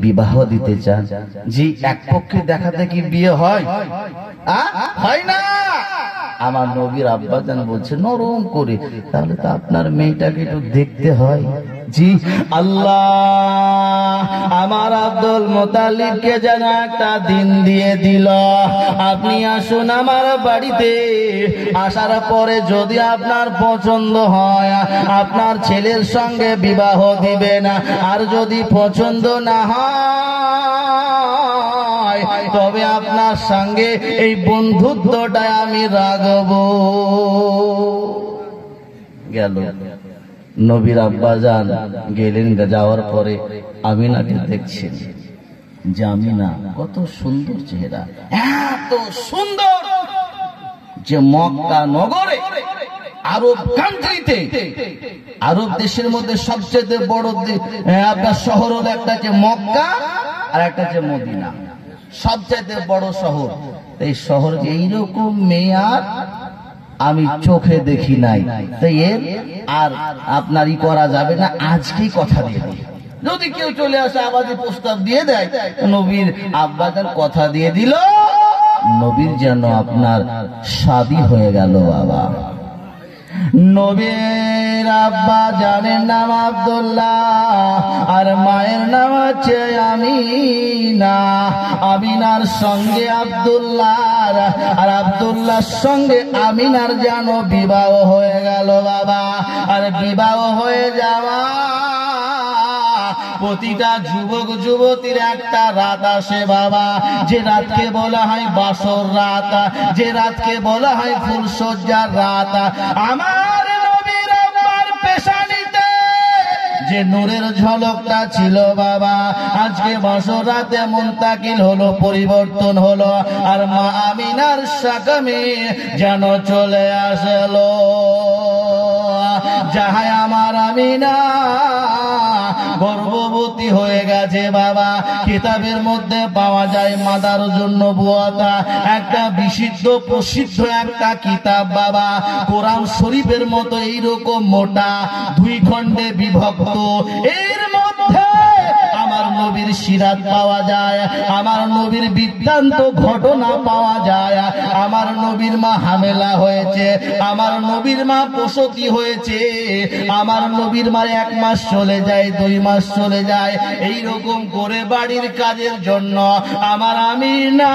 বিবাহ দিতে চান। জি, এক পক্ষে দেখাতে কি বিয়ে হয়? হয় না। আমার নবীর আব্বাজান বলছে নরম করে, তাহলে তো আপনার মেয়েটাকে একটু দেখতে হয়। জি, আল্লাহ আমার আব্দুল মুতালিবকে যেন একটা দিন দিয়ে দিল, আপনি আসুন আমার বাড়িতে, আসার পরে যদি আপনার পছন্দ হয় আপনার ছেলের সঙ্গে বিবাহ দিবেন, আর যদি পছন্দ না হয় তবে আপনার সঙ্গে এই বন্ধুত্বটা আমি রাখবো। গেল নবীর আব্বাজান গেলেন, যাওয়ার পরে আমিনাকে দেখছেন যে আমিনা কত সুন্দর চেহারা, এত সুন্দর যে মক্কা নগরে, আরব কান্ট্রিতে, আরব দেশের মধ্যে সবচেয়ে বড় আপনার শহর হলো একটা যে মক্কা আর একটা যে মদিনা, সবচেয়ে বড় শহর। এই শহর এইরকম মেয়ে আর আমি চোখে দেখি নাই। তাই এর আর আপনারই করা যাবে না, আজকেই কথা দিয়ে দিই। যদি কেউ চলে আসে আবাদি প্রস্তাব দিয়ে দেয়, নবীর আব্বাজান কথা দিয়ে দিল, নবীর যেন আপনার শাদী হয়ে গেল। বাবা নবীর আব্বা জানের নাম আব্দুল্লাহ আর মায়ের নাম হচ্ছে আমিনা। আমিনার সঙ্গে আব্দুল্লাহ আর আব্দুল্লাহর সঙ্গে আমিনার যেন বিবাহ হয়ে গেল। বাবা আর বিবাহ হয়ে যাওয়া প্রতিটা যুবক যুবতীর একটা রাত আসে বাবা, যে রাতকে বলা হয় বাসর রাত, যে রাতকে বলা হয় ফুলসজ্জার রাত। আমার নবীর আব্বার পেশানিতে যে নূরের ঝলকটা ছিল বাবা, আজকে বাসর রাতে মুনতাকিল হলো, পরিবর্তন হলো, আর মা আমিনার সাকামে যেন চলে আসলো। যাহাই আমার আমিনা গর্ভবতী হয়ে গেছে বাবা। কিতাবের মধ্যে পাওয়া যায় মাদারুজুন নবুওয়াতা, একটা বিশুদ্ধ প্রসিদ্ধ একটা কিতাব বাবা, কোরআন শরীফের মতো এইরকম মোটা, 2 খণ্ডে বিভক্ত। এর মধ্যে আমার নবীর সিরাত পাওয়া যায়, আমার নবীর বৃত্তান্ত ঘটনা পাওয়া যায়। আমার নবীর মা হামেলা হয়েছে, আমার নবীর মা প্রসূতি হয়েছে, আমার নবীর মা 1 মাস চলে যায়, 2 মাস চলে যায়, এইরকম করে বাড়ির কাজের জন্য আমার আমিনা